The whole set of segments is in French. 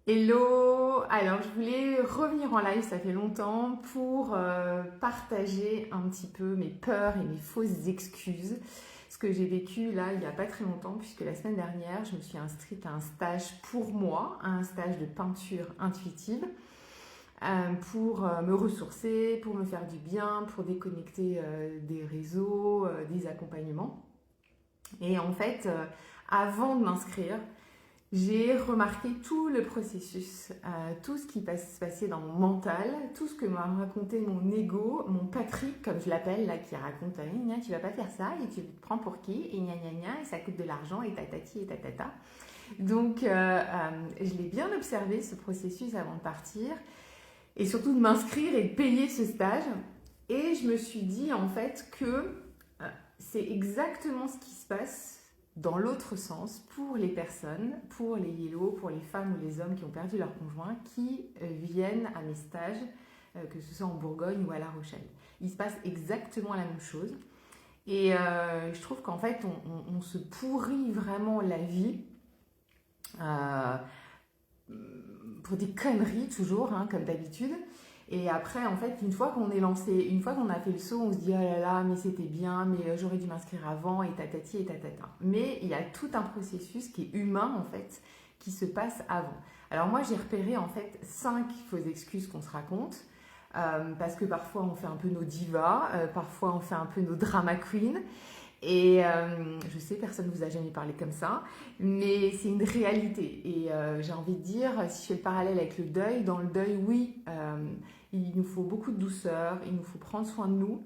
Hello! Alors, je voulais revenir en live, ça fait longtemps, pour partager un petit peu mes peurs et mes fausses excuses. Ce que j'ai vécu là, il n'y a pas très longtemps, puisque la semaine dernière, je me suis inscrite à un stage pour moi, un stage de peinture intuitive, pour me ressourcer, pour me faire du bien, pour déconnecter des réseaux, des accompagnements. Et en fait, avant de m'inscrire, j'ai remarqué tout le processus, tout ce qui se passait dans mon mental, tout ce que m'a raconté mon ego, mon Patrick, comme je l'appelle, là, qui raconte gna, tu vas pas faire ça, et tu te prends pour qui, et gna gna gna, et ça coûte de l'argent, et tatati, et tatata. Donc, je l'ai bien observé, ce processus, avant de partir, et surtout de m'inscrire et de payer ce stage. Et je me suis dit, en fait, que c'est exactement ce qui se passe dans l'autre sens pour les personnes, pour les yellow, pour les femmes ou les hommes qui ont perdu leur conjoint, qui viennent à mes stages, que ce soit en Bourgogne ou à La Rochelle. Il se passe exactement la même chose. Et je trouve qu'en fait, on se pourrit vraiment la vie euh, pour des conneries toujours, hein, comme d'habitude. Et après, en fait, une fois qu'on est lancé, une fois qu'on a fait le saut, on se dit oh là là, mais c'était bien, mais j'aurais dû m'inscrire avant, et tatati et tatata. Mais il y a tout un processus qui est humain, en fait, qui se passe avant. Alors moi, j'ai repéré, en fait, 5 fausses excuses qu'on se raconte. Parce que parfois on fait un peu nos divas, parfois on fait un peu nos drama queens. Et je sais, personne ne vous a jamais parlé comme ça, mais c'est une réalité. Et j'ai envie de dire, si je fais le parallèle avec le deuil, dans le deuil, oui, il nous faut beaucoup de douceur, il nous faut prendre soin de nous,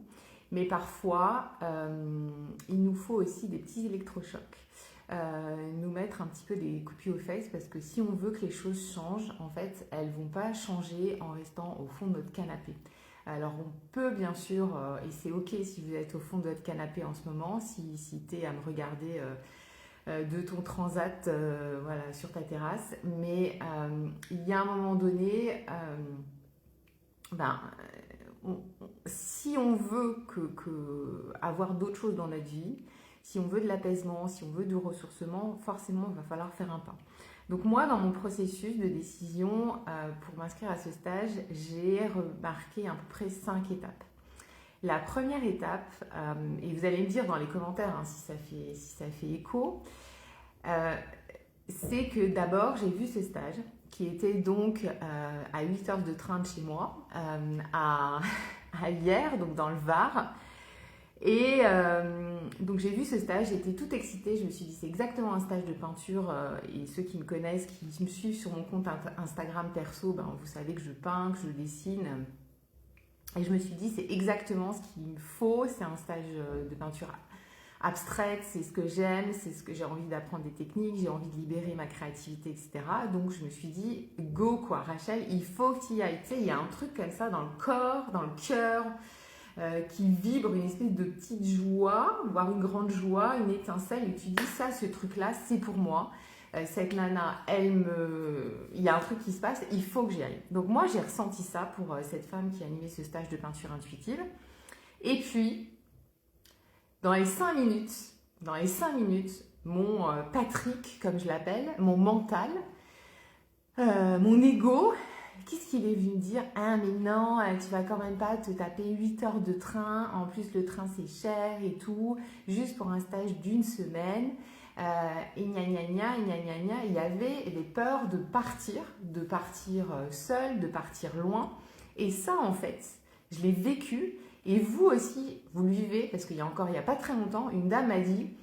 mais parfois, il nous faut aussi des petits électrochocs. Nous mettre un petit peu des coups aux fesses, parce que si on veut que les choses changent, en fait, elles ne vont pas changer en restant au fond de notre canapé. Alors on peut bien sûr, et c'est ok si vous êtes au fond de votre canapé en ce moment, si tu es à me regarder de ton transat voilà, sur ta terrasse, mais il y a un moment donné, ben, si on veut avoir d'autres choses dans notre vie, si on veut de l'apaisement, si on veut du ressourcement, forcément il va falloir faire un pas. Donc moi, dans mon processus de décision pour m'inscrire à ce stage, j'ai remarqué à peu près 5 étapes. La première étape, et vous allez me dire dans les commentaires hein, si ça fait écho, c'est que d'abord j'ai vu ce stage qui était donc à 8 heures de train de chez moi, à Hyères, donc dans le Var. Et donc j'ai vu ce stage, j'étais toute excitée, je me suis dit c'est exactement un stage de peinture et ceux qui me connaissent, qui me suivent sur mon compte Instagram perso, ben, vous savez que je peins, que je dessine. Et je me suis dit c'est exactement ce qu'il me faut, c'est un stage de peinture abstraite, c'est ce que j'aime, c'est ce que j'ai envie d'apprendre des techniques, j'ai envie de libérer ma créativité, etc. Donc je me suis dit go quoi Rachel, il faut que tu y ailles. Tu sais, il y a un truc comme ça dans le corps, dans le cœur, qui vibre une espèce de petite joie, voire une grande joie, une étincelle, et tu dis ça, ce truc-là, c'est pour moi. Cette nana, il y a un truc qui se passe, il faut que j'y aille. Donc moi, j'ai ressenti ça pour cette femme qui a animé ce stage de peinture intuitive. Et puis, dans les 5 minutes, mon Patrick, comme je l'appelle, mon mental, mon ego, qu'est-ce qu'il est venu me dire? Ah mais non, tu vas quand même pas te taper 8 heures de train, en plus le train c'est cher et tout, juste pour un stage d'une semaine. Et gna gna gna, gna gna gna, il y avait des peurs de partir seule, de partir loin. Et ça en fait, je l'ai vécu et vous aussi, vous le vivez parce qu'il y a pas très longtemps, une dame m'a dit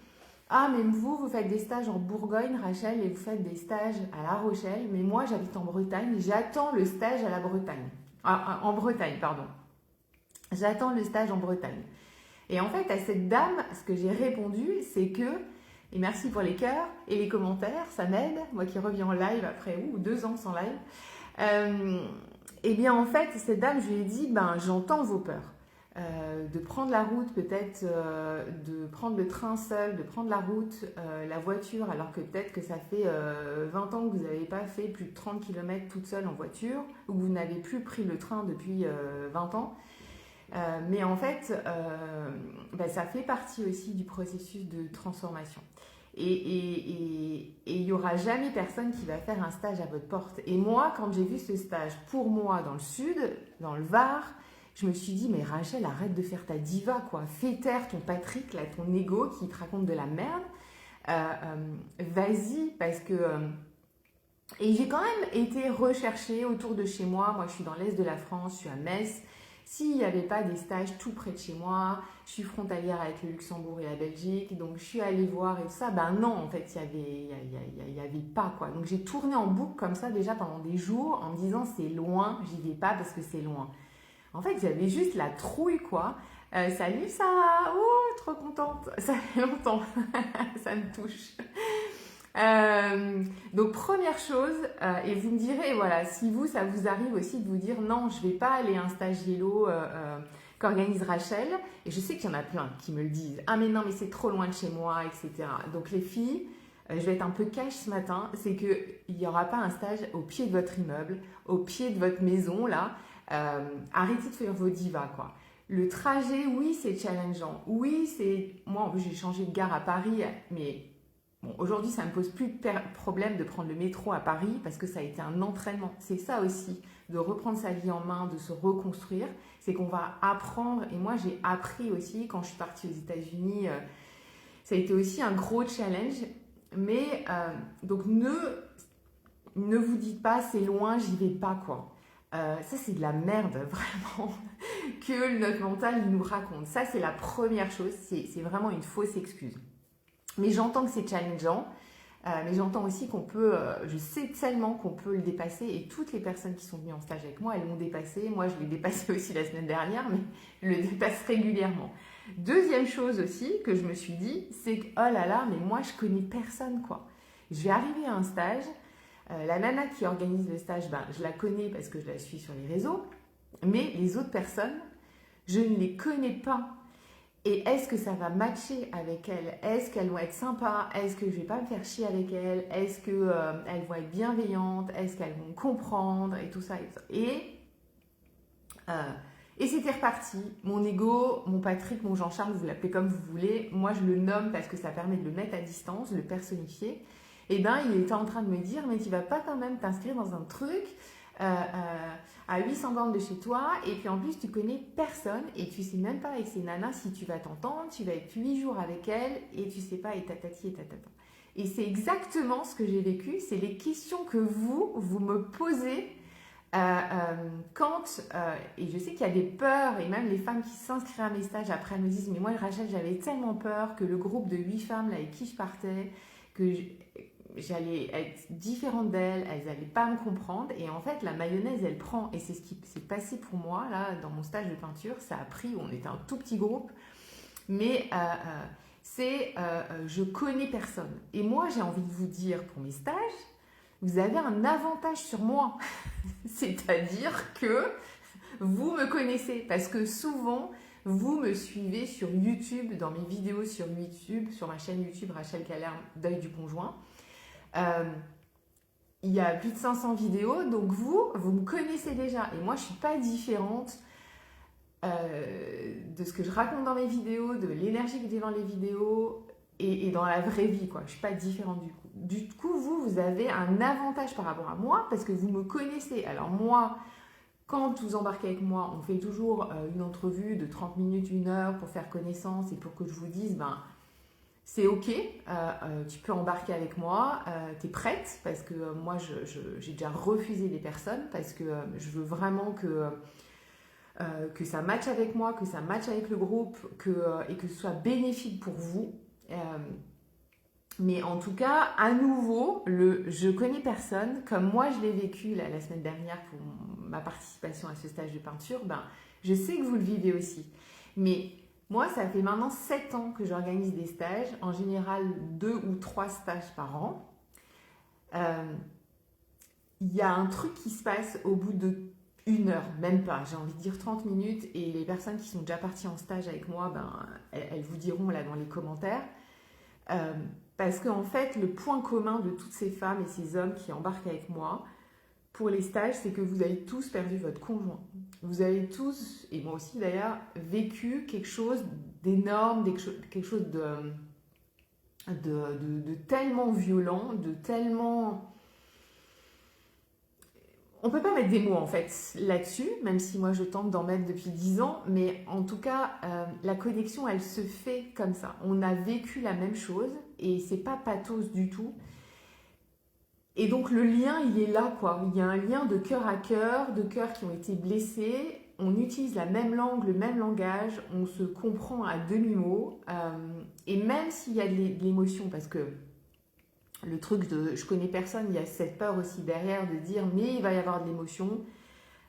ah, mais vous faites des stages en Bourgogne, Rachel, et vous faites des stages à La Rochelle, mais moi, j'habite en Bretagne, j'attends le stage à la Bretagne. Ah, en Bretagne, pardon. J'attends le stage en Bretagne. Et en fait, à cette dame, ce que j'ai répondu, c'est que, et merci pour les cœurs et les commentaires, ça m'aide, moi qui reviens en live après 2 ans sans live. Eh bien, en fait, cette dame, je lui ai dit, ben, j'entends vos peurs. De prendre la route, peut-être de prendre le train seul, de prendre la route, la voiture, alors que peut-être que ça fait 20 ans que vous n'avez pas fait plus de 30 km toute seule en voiture, ou que vous n'avez plus pris le train depuis 20 ans. Mais en fait, ben, ça fait partie aussi du processus de transformation. Et il n'y aura jamais personne qui va faire un stage à votre porte. Et moi, quand j'ai vu ce stage pour moi dans le sud, dans le Var, je me suis dit, mais Rachel, arrête de faire ta diva, quoi. Fais taire ton Patrick, là, ton ego qui te raconte de la merde. Vas-y, parce que... et j'ai quand même été rechercher autour de chez moi. Moi, je suis dans l'est de la France, je suis à Metz. S'il n'y avait pas des stages tout près de chez moi, je suis frontalière avec le Luxembourg et la Belgique, donc je suis allée voir et tout ça. Ben non, en fait, il y avait pas, quoi. Donc j'ai tourné en boucle comme ça déjà pendant des jours en me disant c'est loin, j'y vais pas parce que c'est loin. En fait, j'avais juste la trouille, quoi. Salut Sarah, oh, trop contente, ça fait longtemps, ça me touche. Donc première chose, et vous me direz, voilà, si vous, ça vous arrive aussi de vous dire non, je vais pas aller à un stage Yellow qu'organise Rachel, et je sais qu'il y en a plein qui me le disent, ah mais non, mais c'est trop loin de chez moi, etc. Donc les filles, je vais être un peu cash ce matin, c'est qu'il n'y aura pas un stage au pied de votre immeuble, au pied de votre maison, là. Arrêtez de faire vos divas, quoi. Le trajet, oui, c'est challengeant. Oui, c'est... Moi, en plus, j'ai changé de gare à Paris, mais... Bon, aujourd'hui, ça ne me pose plus de problème de prendre le métro à Paris parce que ça a été un entraînement. C'est ça aussi, de reprendre sa vie en main, de se reconstruire. C'est qu'on va apprendre. Et moi, j'ai appris aussi quand je suis partie aux États-Unis. Ça a été aussi un gros challenge. Mais donc, ne vous dites pas, c'est loin, j'y vais pas, quoi. Ça, c'est de la merde, vraiment, que notre mental il nous raconte. Ça, c'est la première chose. C'est vraiment une fausse excuse. Mais j'entends que c'est challengeant, mais j'entends aussi qu'on peut, je sais tellement qu'on peut le dépasser et toutes les personnes qui sont venues en stage avec moi, elles l'ont dépassé. Moi, je l'ai dépassé aussi la semaine dernière, mais je le dépasse régulièrement. Deuxième chose aussi que je me suis dit, c'est que, oh là là, mais moi, je connais personne, quoi. Je vais arriver à un stage, la nana qui organise le stage, ben, je la connais parce que je la suis sur les réseaux, mais les autres personnes, je ne les connais pas. Et est-ce que ça va matcher avec elles? Est-ce qu'elles vont être sympas? Est-ce que je vais pas me faire chier avec elles? Est-ce qu'elles vont être bienveillantes? Est-ce qu'elles vont comprendre? Et tout ça. Et c'était reparti. Mon ego, mon Patrick, mon Jean-Charles, vous l'appelez comme vous voulez. Moi, je le nomme parce que ça permet de le mettre à distance, de le personnifier. Et bien, il était en train de me dire, mais tu vas pas quand même t'inscrire dans un truc à 800 bornes de chez toi, et puis en plus tu connais personne et tu sais même pas avec ces nanas si tu vas t'entendre, tu vas être 8 jours avec elles et tu sais pas et tatati et tatata. Et c'est exactement ce que j'ai vécu, c'est les questions que vous me posez quand, et je sais qu'il y a des peurs, et même les femmes qui s'inscrivent à mes stages après me disent, mais moi Rachel, j'avais tellement peur que le groupe de 8 femmes là, avec qui je partais, que j'allais être différente d'elles, elles n'allaient pas me comprendre, et en fait la mayonnaise elle prend, et c'est ce qui s'est passé pour moi là dans mon stage de peinture. Ça a pris, on était un tout petit groupe, mais je connais personne, et moi j'ai envie de vous dire pour mes stages, vous avez un avantage sur moi, c'est-à-dire que vous me connaissez, parce que souvent vous me suivez sur YouTube, dans mes vidéos sur YouTube, sur ma chaîne YouTube Rachel Kaller, Deuil du conjoint. Il y a plus de 500 vidéos, donc vous me connaissez déjà. Et moi, je ne suis pas différente de ce que je raconte dans mes vidéos, de l'énergie que j'ai dans les vidéos et dans la vraie vie, quoi. Je ne suis pas différente du coup. Du coup, vous avez un avantage par rapport à moi parce que vous me connaissez. Alors moi, quand vous embarquez avec moi, on fait toujours une entrevue de 30 minutes, 1 heure pour faire connaissance et pour que je vous dise, ben, c'est ok, tu peux embarquer avec moi, tu es prête parce que moi j'ai déjà refusé des personnes parce que je veux vraiment que ça matche avec moi, que ça matche avec le groupe et que ce soit bénéfique pour vous. Mais en tout cas, à nouveau, je connais personne, comme moi je l'ai vécu la semaine dernière pour ma participation à ce stage de peinture, ben, je sais que vous le vivez aussi. Mais moi, ça fait maintenant 7 ans que j'organise des stages, en général 2 ou 3 stages par an. Il y a un truc qui se passe au bout de 1 heure, même pas, j'ai envie de dire 30 minutes, et les personnes qui sont déjà parties en stage avec moi, ben, elles vous diront là dans les commentaires. Parce qu'en fait, le point commun de toutes ces femmes et ces hommes qui embarquent avec moi pour les stages, c'est que vous avez tous perdu votre conjoint. Vous avez tous, et moi aussi d'ailleurs, vécu quelque chose d'énorme, quelque chose de tellement violent, de tellement... On peut pas mettre des mots en fait là-dessus, même si moi je tente d'en mettre depuis 10 ans, mais en tout cas, la connexion elle se fait comme ça. On a vécu la même chose et c'est pas pathos du tout. Et donc le lien il est là quoi. Il y a un lien de cœur à cœur, de cœurs qui ont été blessés. On utilise la même langue, le même langage, on se comprend à demi-mot. Et même s'il y a de l'émotion, parce que le truc de je connais personne, il y a cette peur aussi derrière de dire mais il va y avoir de l'émotion.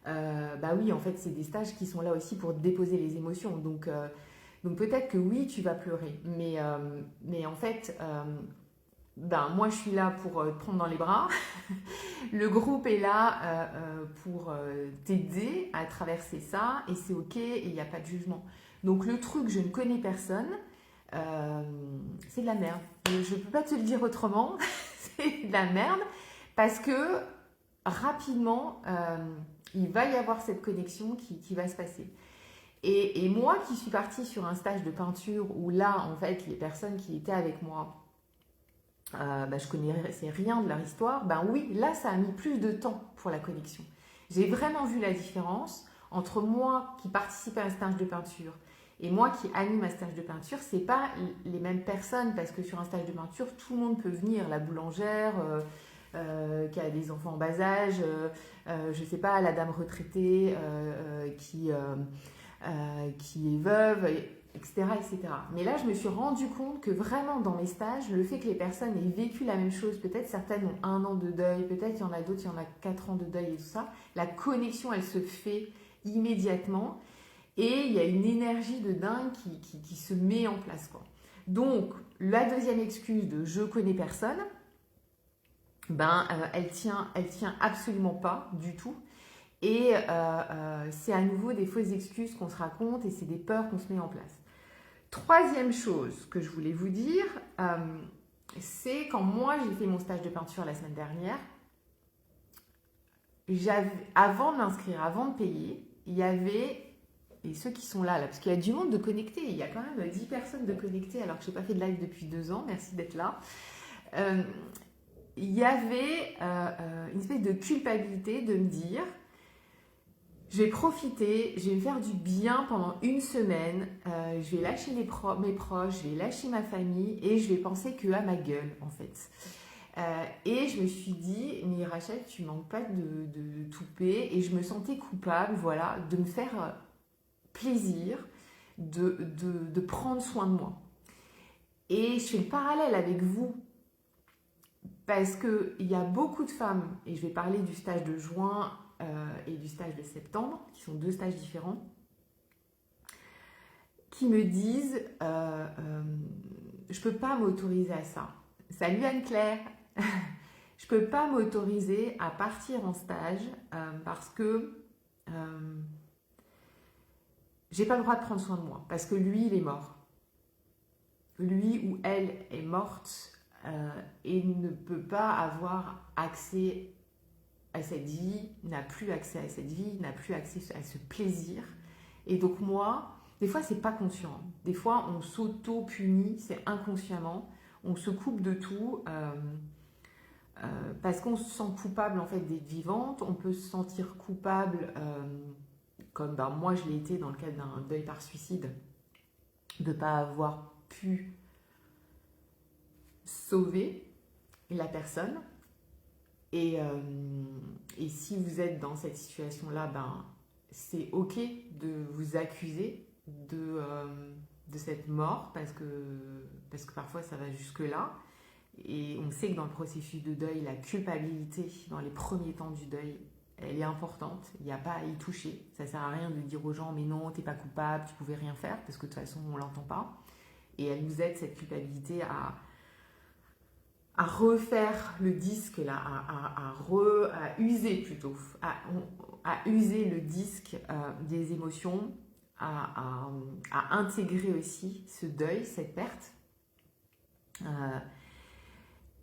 Bah oui, en fait, c'est des stages qui sont là aussi pour déposer les émotions. Donc peut-être que oui, tu vas pleurer. Mais en fait, ben, moi, je suis là pour te prendre dans les bras. Le groupe est là pour t'aider à traverser ça. Et c'est OK et il n'y a pas de jugement. Donc le truc, je ne connais personne. C'est de la merde. Je ne peux pas te le dire autrement. C'est de la merde parce que rapidement, il va y avoir cette connexion qui va se passer. Et moi qui suis partie sur un stage de peinture où là, en fait, les personnes qui étaient avec moi, bah, je connaissais rien de leur histoire, ben oui, là, ça a mis plus de temps pour la connexion. J'ai vraiment vu la différence entre moi qui participais à un stage de peinture et moi qui anime un stage de peinture, c'est pas les mêmes personnes parce que sur un stage de peinture, tout le monde peut venir, la boulangère qui a des enfants en bas âge, je sais pas, la dame retraitée qui est veuve, etc., etc. Mais là, je me suis rendu compte que vraiment dans mes stages, le fait que les personnes aient vécu la même chose, peut-être certaines ont 1 an de deuil, peut-être il y en a d'autres, il y en a 4 ans de deuil et tout ça, la connexion, elle se fait immédiatement. Et il y a une énergie de dingue qui se met en place, quoi. Donc, la deuxième excuse de je connais personne, ben, elle tient absolument pas du tout. Et c'est à nouveau des fausses excuses qu'on se raconte et c'est des peurs qu'on se met en place. Troisième chose que je voulais vous dire, c'est quand moi j'ai fait mon stage de peinture la semaine dernière, avant de m'inscrire, avant de payer, il y avait... Et ceux qui sont là, parce qu'il y a du monde de connecté, il y a quand même 10 personnes de connectées alors que je n'ai pas fait de live depuis 2 ans, merci d'être là. Il y avait une espèce de culpabilité de me dire, je vais profiter, je vais me faire du bien pendant 1 semaine, je vais lâcher mes proches, je vais lâcher ma famille et je vais penser que à ma gueule en fait. Et je me suis dit, mais Rachel, tu manques pas de toupet et je me sentais coupable, voilà, de me faire... plaisir de prendre soin de moi. Et je fais le parallèle avec vous parce qu'il y a beaucoup de femmes, et je vais parler du stage de juin et du stage de septembre, qui sont 2 stages différents, qui me disent je peux pas m'autoriser à ça. Salut Anne-Claire. Je peux pas m'autoriser à partir en stage parce que j'ai pas le droit de prendre soin de moi parce que lui, il est mort. Lui ou elle est morte et ne peut pas avoir accès à cette vie, n'a plus accès à cette vie, n'a plus accès à ce plaisir. Et donc moi, des fois, c'est pas conscient. Des fois, on s'auto-punit, c'est inconsciemment. On se coupe de tout parce qu'on se sent coupable en fait d'être vivante. On peut se sentir coupable... comme ben, moi je l'ai été dans le cadre d'un deuil par suicide, de ne pas avoir pu sauver la personne. Et si vous êtes dans cette situation-là, ben, c'est OK de vous accuser de cette mort, parce que parfois ça va jusque-là. Et on sait que dans le processus de deuil, la culpabilité dans les premiers temps du deuil, elle est importante, il n'y a pas à y toucher. Ça ne sert à rien de dire aux gens, mais non, tu n'es pas coupable, tu ne pouvais rien faire, parce que de toute façon, on ne l'entend pas. Et elle nous aide, cette culpabilité, à refaire le disque, là, à user plutôt, à user le disque des émotions, à intégrer aussi ce deuil, cette perte.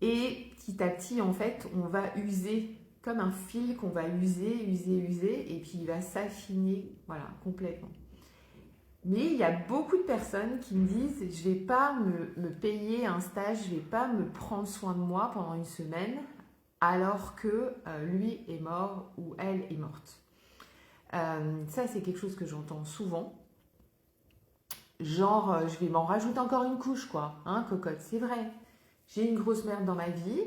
Et petit à petit, en fait, on va user comme un fil qu'on va user, et puis il va s'affiner, voilà, complètement. Mais il y a beaucoup de personnes qui me disent, je ne vais pas me payer un stage, je ne vais pas me prendre soin de moi pendant une semaine, alors que lui est mort ou elle est morte. Ça, c'est quelque chose que j'entends souvent. Genre, je vais m'en rajouter encore une couche, quoi. Hein, cocotte, c'est vrai. J'ai une grosse merde dans ma vie,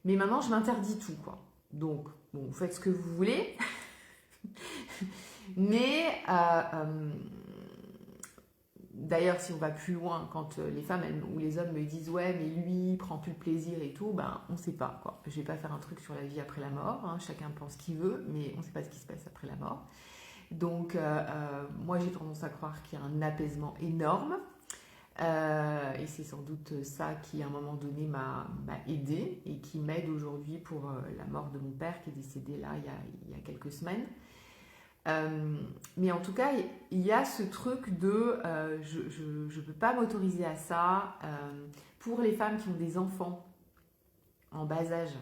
mais maintenant, je m'interdis tout, quoi. Donc, bon, vous faites ce que vous voulez. Mais, d'ailleurs, si on va plus loin, quand les femmes ou les hommes me disent ouais, mais lui, il prend plus le plaisir et tout, ben on sait pas quoi. Je vais pas faire un truc sur la vie après la mort, hein, chacun pense ce qu'il veut, mais on sait pas ce qui se passe après la mort. Donc, moi j'ai tendance à croire qu'il y a un apaisement énorme. Et c'est sans doute ça qui, à un moment donné, m'a aidée et qui m'aide aujourd'hui pour la mort de mon père qui est décédé là il y a quelques semaines. Mais en tout cas, il y a ce truc de je ne peux pas m'autoriser à ça. Pour les femmes qui ont des enfants en bas âge,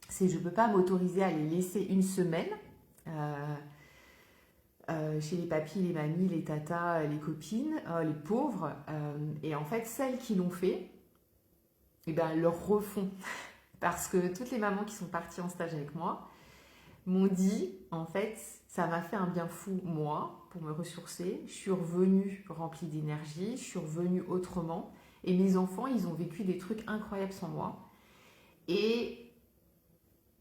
c'est je ne peux pas m'autoriser à les laisser une semaine chez les papis, les mamies, les tatas, les copines, les pauvres. Et en fait, celles qui l'ont fait, eh ben, elles le refont. Parce que toutes les mamans qui sont parties en stage avec moi m'ont dit, en fait, ça m'a fait un bien fou, moi, pour me ressourcer. Je suis revenue remplie d'énergie, je suis revenue autrement. Et mes enfants, ils ont vécu des trucs incroyables sans moi. Et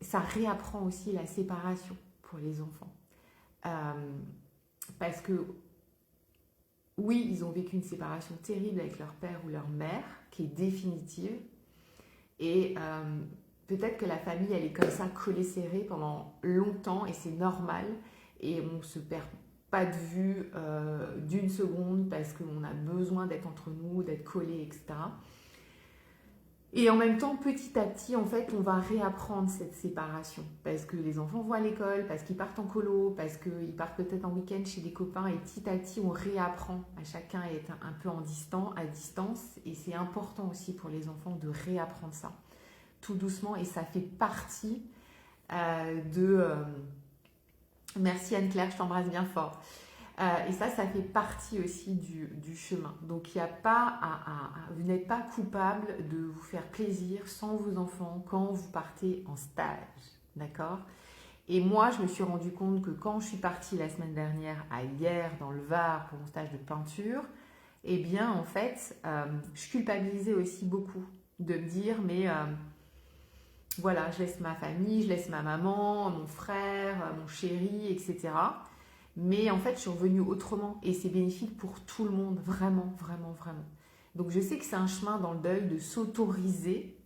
ça réapprend aussi la séparation pour les enfants. Parce que, oui, ils ont vécu une séparation terrible avec leur père ou leur mère, qui est définitive. Et peut-être que la famille, elle est comme ça, collée serrée pendant longtemps, et c'est normal. Et on ne se perd pas de vue d'une seconde parce qu'on a besoin d'être entre nous, d'être collés, etc. Et en même temps, petit à petit, en fait, on va réapprendre cette séparation. Parce que les enfants vont à l'école, parce qu'ils partent en colo, parce qu'ils partent peut-être en week-end chez des copains. Et petit à petit, on réapprend à chacun à être un peu à distance. Et c'est important aussi pour les enfants de réapprendre ça, tout doucement. Et ça fait partie merci Anne-Claire, je t'embrasse bien fort. Et ça fait partie aussi du chemin. Donc, il n'y a pas vous n'êtes pas coupable de vous faire plaisir sans vos enfants quand vous partez en stage. D'accord ? Et moi, je me suis rendu compte que quand je suis partie la semaine dernière à Hyères, dans le Var, pour mon stage de peinture, eh bien, en fait, je culpabilisais aussi beaucoup de me dire, mais voilà, je laisse ma famille, je laisse ma maman, mon frère, mon chéri, etc. Mais en fait, je suis revenue autrement et c'est bénéfique pour tout le monde, vraiment, vraiment, vraiment. Donc, je sais que c'est un chemin dans le deuil de s'autoriser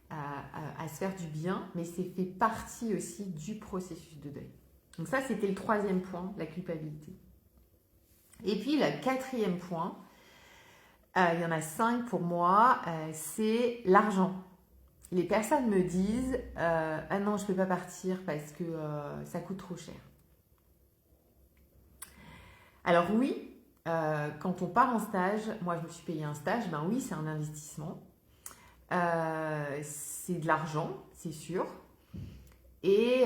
à se faire du bien, mais c'est fait partie aussi du processus de deuil. Donc ça, c'était le troisième point, la culpabilité. Et puis, le quatrième point, il y en a 5 pour moi, c'est l'argent. Les personnes me disent ah non, je ne peux pas partir parce que ça coûte trop cher. Alors oui, quand on part en stage, moi je me suis payé un stage, ben oui, c'est un investissement. C'est de l'argent, c'est sûr. Et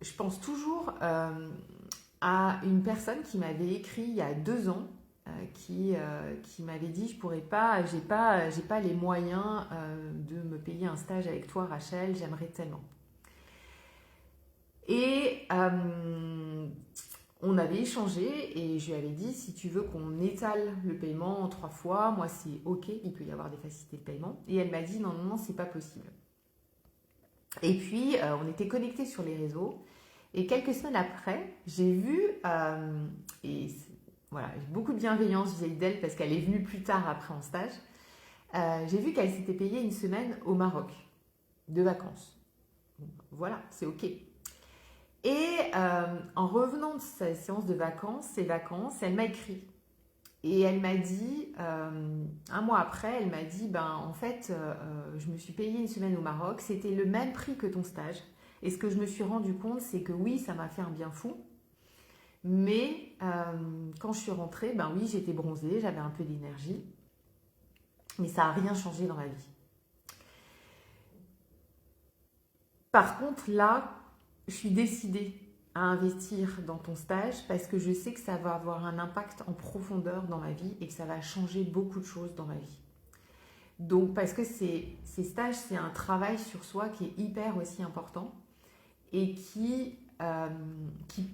je pense toujours à une personne qui m'avait écrit il y a 2 ans qui m'avait dit je pourrais pas, j'ai pas les moyens de me payer un stage avec toi Rachel, j'aimerais tellement. Et on avait échangé et je lui avais dit si tu veux qu'on étale le paiement en 3 fois, moi c'est ok, il peut y avoir des facilités de paiement. Et elle m'a dit non, c'est pas possible. Et puis on était connectés sur les réseaux et quelques semaines après, j'ai vu et voilà, j'ai beaucoup de bienveillance vis-à-vis d'elle parce qu'elle est venue plus tard après en stage. J'ai vu qu'elle s'était payée une semaine au Maroc de vacances. Voilà, c'est ok. Et en revenant de sa séance de vacances, elle m'a écrit. Et elle m'a dit, un mois après, elle m'a dit, en fait, je me suis payée une semaine au Maroc, c'était le même prix que ton stage. Et ce que je me suis rendu compte, c'est que oui, ça m'a fait un bien fou. Mais quand je suis rentrée, oui, j'étais bronzée, j'avais un peu d'énergie. Mais ça n'a rien changé dans ma vie. Par contre, là, je suis décidée à investir dans ton stage parce que je sais que ça va avoir un impact en profondeur dans ma vie et que ça va changer beaucoup de choses dans ma vie. Donc, parce que ces stages, c'est un travail sur soi qui est hyper aussi important et qui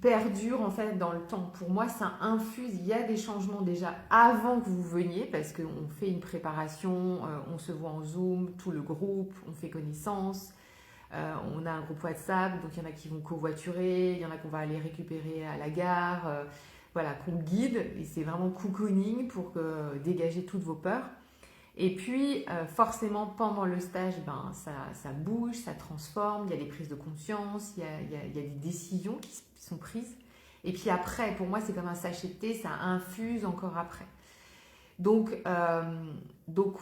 perdure en fait dans le temps. Pour moi, ça infuse, il y a des changements déjà avant que vous veniez parce qu'on fait une préparation, on se voit en Zoom, tout le groupe, on fait connaissance, on a un groupe WhatsApp, donc il y en a qui vont covoiturer, il y en a qu'on va aller récupérer à la gare, voilà, qu'on guide et c'est vraiment cocooning pour dégager toutes vos peurs. Et puis, forcément, pendant le stage, ben, ça bouge, ça transforme, il y a des prises de conscience, il y a des décisions qui sont prises. Et puis après, pour moi, c'est comme un sachet de thé, ça infuse encore après. Donc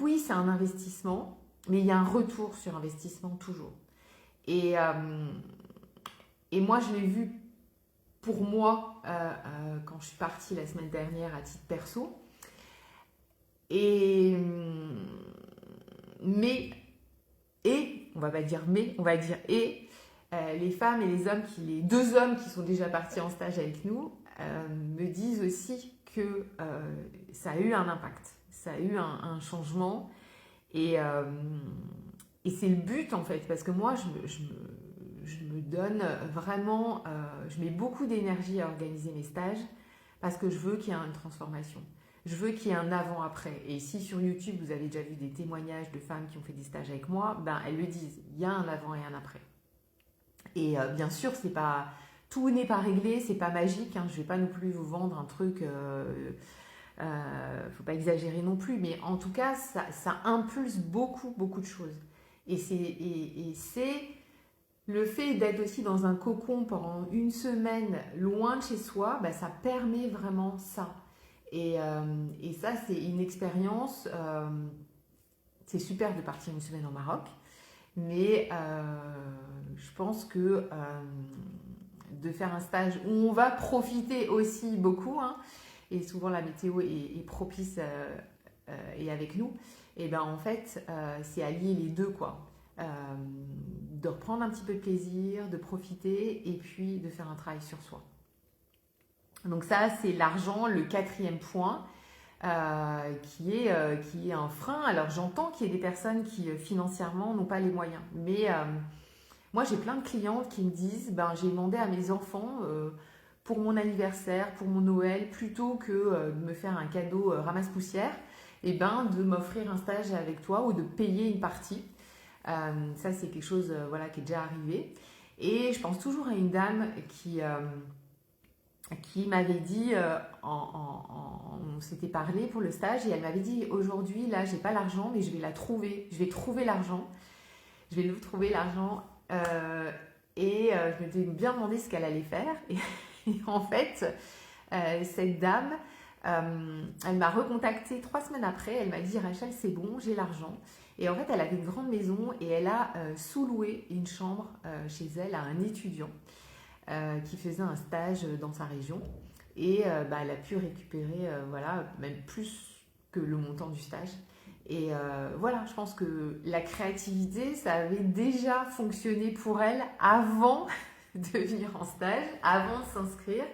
oui, c'est un investissement, mais il y a un retour sur investissement toujours. Et moi, je l'ai vu pour moi quand je suis partie la semaine dernière à titre perso. On va pas dire mais, on va dire les femmes et les deux hommes qui sont déjà partis en stage avec nous me disent aussi que ça a eu un impact, ça a eu un changement et c'est le but en fait, parce que moi je me donne vraiment, je mets beaucoup d'énergie à organiser mes stages parce que je veux qu'il y ait une transformation. Je veux qu'il y ait un avant-après. Et si sur YouTube, vous avez déjà vu des témoignages de femmes qui ont fait des stages avec moi, ben, elles le disent, il y a un avant et un après. Et bien sûr, tout n'est pas réglé, c'est pas magique. Hein, je ne vais pas non plus vous vendre un truc, faut pas exagérer non plus, mais en tout cas, ça impulse beaucoup, beaucoup de choses. Et c'est le fait d'être aussi dans un cocon pendant une semaine, loin de chez soi, ben, ça permet vraiment ça. Et ça, c'est une expérience. C'est super de partir une semaine au Maroc, mais je pense que de faire un stage où on va profiter aussi beaucoup, hein, et souvent la météo est propice et avec nous, et ben en fait, c'est allier les deux, quoi. De reprendre un petit peu de plaisir, de profiter, et puis de faire un travail sur soi. Donc ça, c'est l'argent, le quatrième point, qui est un frein. Alors j'entends qu'il y ait des personnes qui financièrement n'ont pas les moyens. Mais moi, j'ai plein de clientes qui me disent, ben, j'ai demandé à mes enfants pour mon anniversaire, pour mon Noël, plutôt que de me faire un cadeau ramasse-poussière, et ben, de m'offrir un stage avec toi ou de payer une partie. Ça, c'est quelque chose voilà, qui est déjà arrivé. Et je pense toujours à une dame qui m'avait dit, on s'était parlé pour le stage et elle m'avait dit aujourd'hui là j'ai pas l'argent mais je vais trouver l'argent, je vais vous trouver l'argent je m'étais bien demandé ce qu'elle allait faire et en fait cette dame elle m'a recontactée 3 semaines après, elle m'a dit Rachel c'est bon j'ai l'argent et en fait elle avait une grande maison et elle a sous-loué une chambre chez elle à un étudiant qui faisait un stage dans sa région et elle a pu récupérer voilà, même plus que le montant du stage et voilà, je pense que la créativité ça avait déjà fonctionné pour elle avant de venir en stage, avant de s'inscrire,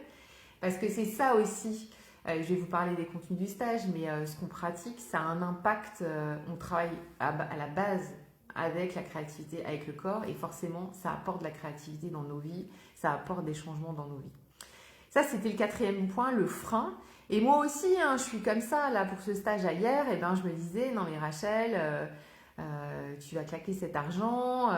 parce que c'est ça aussi, je vais vous parler des contenus du stage, mais ce qu'on pratique ça a un impact, on travaille à la base avec la créativité, avec le corps, et forcément ça apporte de la créativité dans nos vies, ça apporte des changements dans nos vies. Ça, c'était le quatrième point, le frein. Et moi aussi, hein, je suis comme ça, là, pour ce stage hier, et ben, je me disais, non mais Rachel, tu vas claquer cet argent,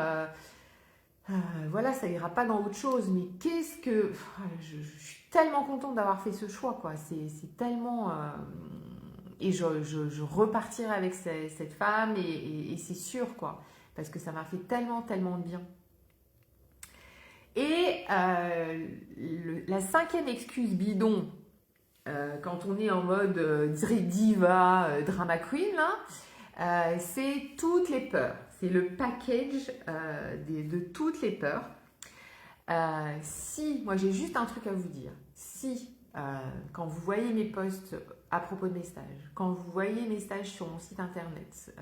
voilà, ça ira pas dans autre chose, mais qu'est-ce que... Je suis tellement contente d'avoir fait ce choix, quoi, c'est tellement... Et je repartirai avec cette femme, et c'est sûr, quoi, parce que ça m'a fait tellement, tellement de bien. Et la cinquième excuse bidon, quand on est en mode diva, drama queen, là, c'est toutes les peurs. C'est le package de toutes les peurs. Moi j'ai juste un truc à vous dire. Si, quand vous voyez mes posts à propos de mes stages, quand vous voyez mes stages sur mon site internet,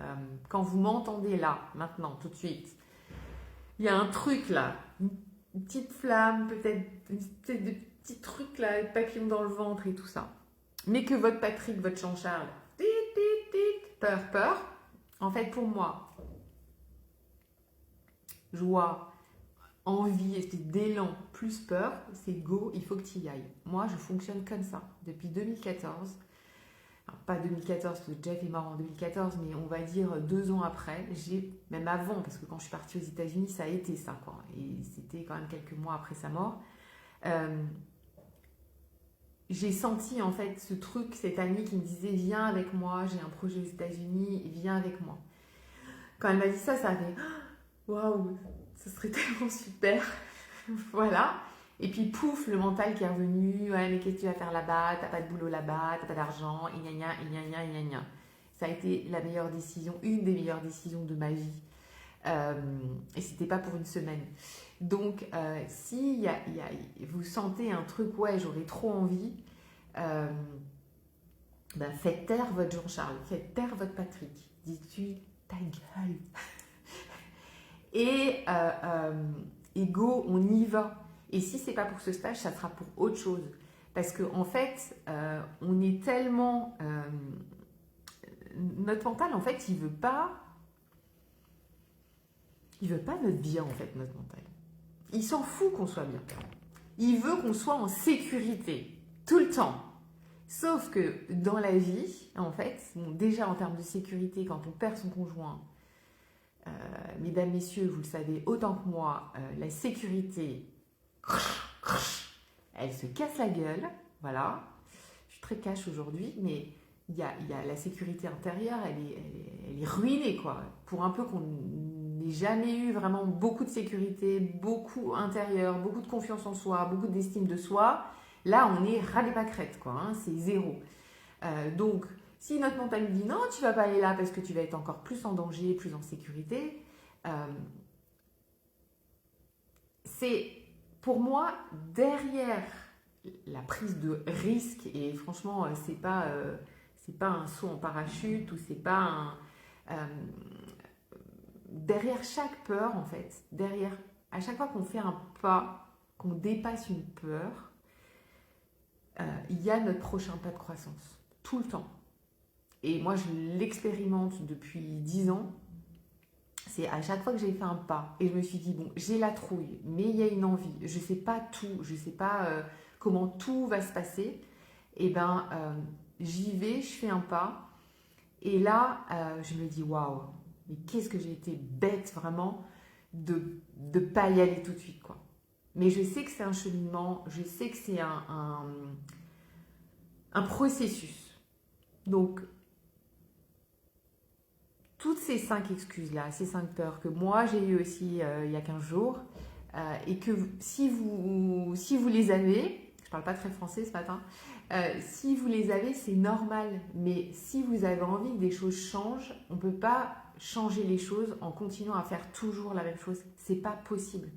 quand vous m'entendez là, maintenant, tout de suite, il y a un truc là, une petite flamme, peut-être de petits trucs là, papillons dans le ventre et tout ça. Mais que votre Patrick, votre Jean-Charles, tic, tic, tic, peur, peur. En fait, pour moi, joie, envie, espèce d'élan plus peur, c'est go, il faut que tu y ailles. Moi, je fonctionne comme ça depuis 2014. Alors, pas 2014, parce que Jeff est mort en 2014, mais on va dire 2 ans après, même avant, parce que quand je suis partie aux États-Unis, ça a été ça, quoi. Et c'était quand même quelques mois après sa mort. J'ai senti en fait ce truc, cette amie qui me disait viens avec moi, j'ai un projet aux États-Unis, viens avec moi. Quand elle m'a dit ça, ça a fait waouh, ce serait tellement super. Voilà. Et puis pouf, le mental qui est revenu. Ouais, mais qu'est-ce que tu vas faire là-bas? T'as pas de boulot là-bas, t'as pas d'argent, gna. Ça a été la meilleure décision, une des meilleures décisions de ma vie. Et c'était pas pour une semaine. Donc, si vous sentez un truc, ouais, j'aurais trop envie, faites taire votre Jean-Charles, faites taire votre Patrick. Dites-lui ta gueule. Et go, on y va. Et si c'est pas pour ce stage, ça sera pour autre chose. Parce qu'en fait, on est tellement... notre mental, en fait, il veut pas notre bien, en fait, notre mental. Il s'en fout qu'on soit bien. Il veut qu'on soit en sécurité, tout le temps. Sauf que dans la vie, en fait, bon, déjà en termes de sécurité, quand on perd son conjoint, mesdames, messieurs, vous le savez autant que moi, la sécurité, elle se casse la gueule, voilà. Je suis très cash aujourd'hui, mais il y a la sécurité intérieure, elle est ruinée, quoi. Pour un peu qu'on n'ait jamais eu vraiment beaucoup de sécurité, beaucoup intérieure, beaucoup de confiance en soi, beaucoup d'estime de soi, là, on est ras des pâquerettes, quoi. Hein, c'est zéro. Donc, si notre mental nous dit non, tu vas pas aller là parce que tu vas être encore plus en danger, plus en sécurité, c'est pour moi derrière la prise de risque, et franchement, c'est pas un saut en parachute ou c'est pas derrière chaque peur, en fait, à chaque fois qu'on fait un pas, qu'on dépasse une peur, il y a notre prochain pas de croissance, tout le temps. Et moi, je l'expérimente depuis 10 ans. C'est à chaque fois que j'ai fait un pas et je me suis dit, bon, j'ai la trouille, mais il y a une envie. Je ne sais pas tout, je ne sais pas comment tout va se passer. Et ben, j'y vais, je fais un pas. Et là, je me dis, waouh, mais qu'est-ce que j'ai été bête vraiment de ne pas y aller tout de suite, quoi. Mais je sais que c'est un cheminement, je sais que c'est un processus. Donc, toutes ces 5 excuses-là, ces 5 peurs que moi j'ai eues aussi il y a 15 jours, et que si vous les avez, je ne parle pas très français ce matin, si vous les avez, c'est normal. Mais si vous avez envie que des choses changent, on ne peut pas changer les choses en continuant à faire toujours la même chose. Ce n'est pas possible.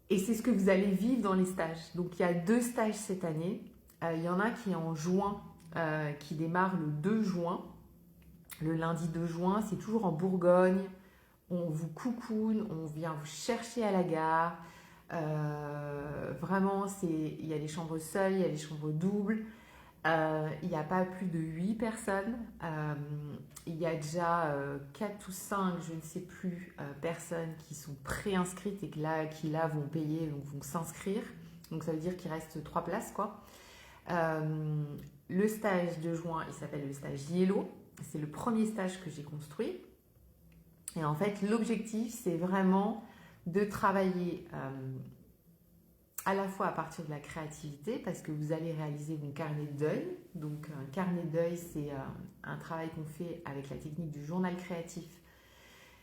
Et c'est ce que vous allez vivre dans les stages. Donc il y a 2 stages cette année. Il y en a qui est en juin, qui démarre le 2 juin. Le lundi 2 juin, c'est toujours en Bourgogne. On vous coucoune, on vient vous chercher à la gare. Vraiment, il y a des chambres seules, il y a des chambres doubles. Il n'y a pas plus de 8 personnes. Il y a déjà 4 ou 5, je ne sais plus, personnes qui sont préinscrites et qui là vont payer, donc vont s'inscrire. Donc ça veut dire qu'il reste 3 places, quoi. Le stage de juin, il s'appelle le stage Yellow. C'est le premier stage que j'ai construit. Et en fait, l'objectif, c'est vraiment de travailler à la fois à partir de la créativité, parce que vous allez réaliser mon carnet de deuil. Donc, un carnet de deuil, c'est un travail qu'on fait avec la technique du journal créatif.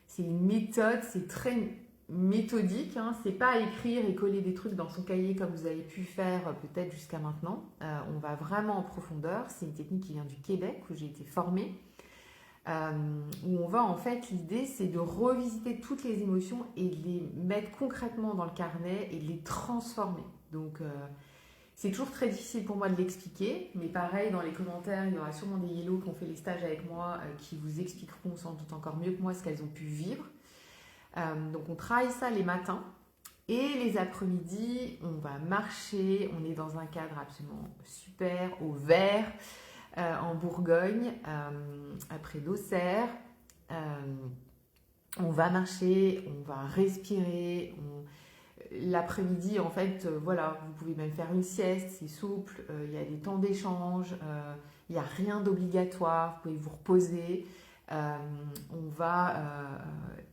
C'est une méthode, c'est très méthodique. Hein. C'est pas écrire et coller des trucs dans son cahier comme vous avez pu faire peut-être jusqu'à maintenant. On va vraiment en profondeur. C'est une technique qui vient du Québec, où j'ai été formée. Où on va en fait, l'idée c'est de revisiter toutes les émotions et de les mettre concrètement dans le carnet et de les transformer. Donc c'est toujours très difficile pour moi de l'expliquer, mais pareil dans les commentaires il y aura sûrement des yellows qui ont fait les stages avec moi qui vous expliqueront sans doute encore mieux que moi ce qu'elles ont pu vivre. Donc on travaille ça les matins. Et les après-midi, on va marcher. On est dans un cadre absolument super, au vert, en Bourgogne, après d'Auxerre. On va marcher, on va respirer. L'après-midi, en fait, voilà, vous pouvez même faire une sieste, c'est souple. Il y a des temps d'échange. Il n'y a rien d'obligatoire. Vous pouvez vous reposer.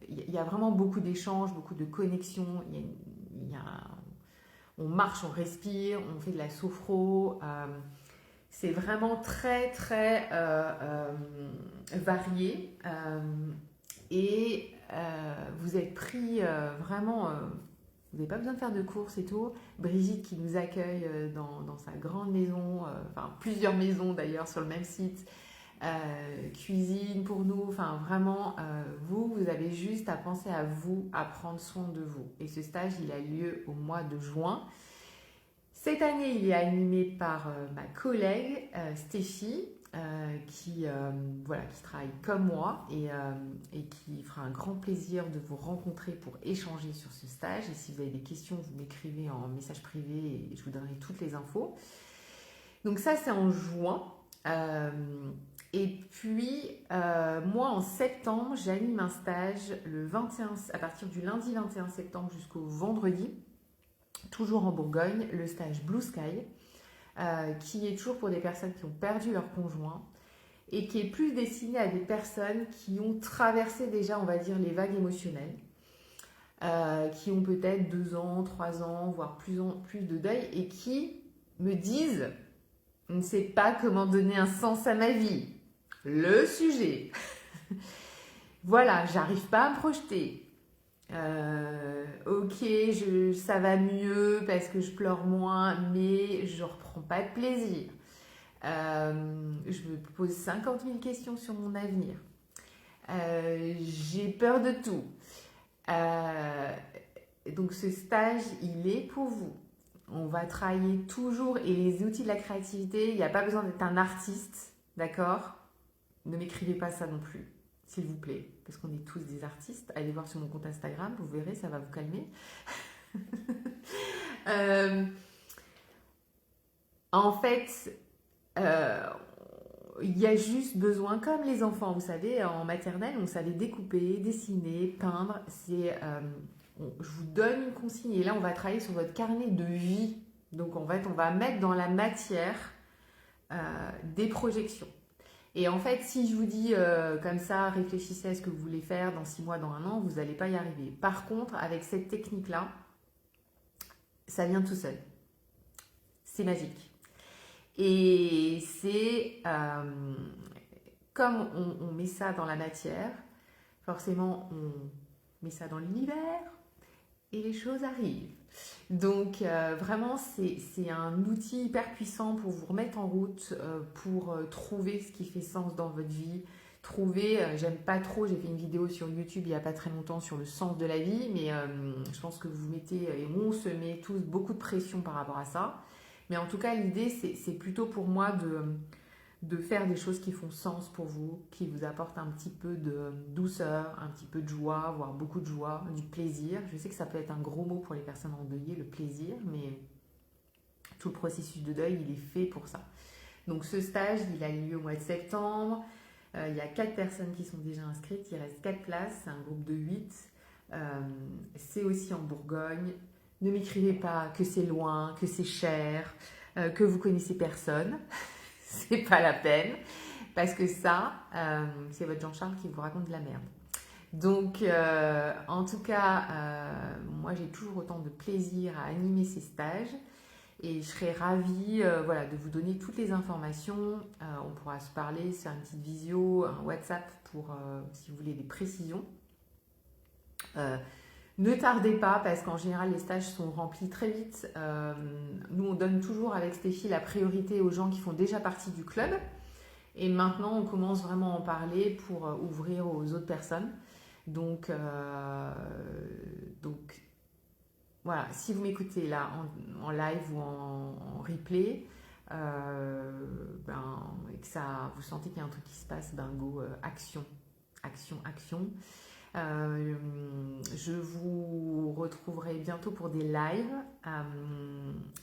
Il y a vraiment beaucoup d'échanges, beaucoup de connexions. On marche, on respire, on fait de la sophro. C'est vraiment très, très varié. Et vous êtes pris vraiment. Vous n'avez pas besoin de faire de courses et tout. Brigitte qui nous accueille dans sa grande maison, enfin plusieurs maisons d'ailleurs sur le même site. Cuisine pour nous, enfin vraiment, vous avez juste à penser à vous, à prendre soin de vous. Et ce stage, il a lieu au mois de juin. Cette année, il est animé par ma collègue Stéphie, qui travaille comme moi et qui fera un grand plaisir de vous rencontrer pour échanger sur ce stage. Et si vous avez des questions, vous m'écrivez en message privé et je vous donnerai toutes les infos. Donc ça, c'est en juin. Et puis, moi, en septembre, j'anime un stage à partir du lundi 21 septembre jusqu'au vendredi, toujours en Bourgogne, le stage Blue Sky, qui est toujours pour des personnes qui ont perdu leur conjoint et qui est plus destiné à des personnes qui ont traversé déjà, on va dire, les vagues émotionnelles, qui ont peut-être 2 ans, 3 ans, voire plus de deuil et qui me disent « Je ne sais pas comment donner un sens à ma vie ». Le sujet. Voilà, j'arrive pas à me projeter. Ok, ça va mieux parce que je pleure moins, mais je reprends pas de plaisir. Je me pose 50 000 questions sur mon avenir. J'ai peur de tout. Donc ce stage, il est pour vous. On va travailler toujours et les outils de la créativité, il n'y a pas besoin d'être un artiste, d'accord ? Ne m'écrivez pas ça non plus, s'il vous plaît, parce qu'on est tous des artistes. Allez voir sur mon compte Instagram, vous verrez, ça va vous calmer. En fait, il y a juste besoin, comme les enfants, vous savez, en maternelle, on savait découper, dessiner, peindre. Je vous donne une consigne et là, on va travailler sur votre carnet de vie. Donc, en fait, on va mettre dans la matière des projections. Et en fait, si je vous dis comme ça, réfléchissez à ce que vous voulez faire dans 6 mois, dans 1 an, vous n'allez pas y arriver. Par contre, avec cette technique-là, ça vient tout seul. C'est magique. Et c'est comme on met ça dans la matière, forcément, on met ça dans l'univers et les choses arrivent. Donc vraiment, c'est un outil hyper puissant pour vous remettre en route, pour trouver ce qui fait sens dans votre vie. J'aime pas trop, j'ai fait une vidéo sur YouTube il n'y a pas très longtemps sur le sens de la vie, mais je pense que vous mettez, et on se met tous beaucoup de pression par rapport à ça. Mais en tout cas, l'idée, c'est plutôt pour moi de faire des choses qui font sens pour vous, qui vous apportent un petit peu de douceur, un petit peu de joie, voire beaucoup de joie, du plaisir. Je sais que ça peut être un gros mot pour les personnes endeuillées, le plaisir, mais tout le processus de deuil, il est fait pour ça. Donc ce stage, il a lieu au mois de septembre. Il y a 4 personnes qui sont déjà inscrites, il reste 4 places, c'est un groupe de 8. C'est aussi en Bourgogne. Ne m'écrivez pas que c'est loin, que c'est cher, que vous connaissez personne. C'est pas la peine, parce que ça, c'est votre Jean-Charles qui vous raconte de la merde. Donc, en tout cas, moi j'ai toujours autant de plaisir à animer ces stages et je serais ravie de vous donner toutes les informations. On pourra se parler, se faire une petite visio, un WhatsApp pour si vous voulez des précisions. Ne tardez pas parce qu'en général les stages sont remplis très vite. Nous on donne toujours avec Stéphie la priorité aux gens qui font déjà partie du club et maintenant on commence vraiment à en parler pour ouvrir aux autres personnes. Donc voilà, si vous m'écoutez là en live ou en replay et que ça, vous sentez qu'il y a un truc qui se passe, go, action. Je vous retrouverai bientôt pour des lives.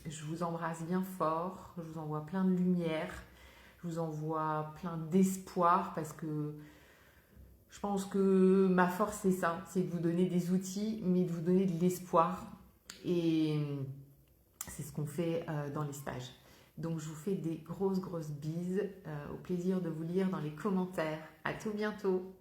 Je vous embrasse bien fort. Je vous envoie plein de lumière. Je vous envoie plein d'espoir parce que je pense que ma force, c'est ça. C'est de vous donner des outils, mais de vous donner de l'espoir. Et c'est ce qu'on fait dans les stages. Donc, je vous fais des grosses bises. Au plaisir de vous lire dans les commentaires. À tout bientôt.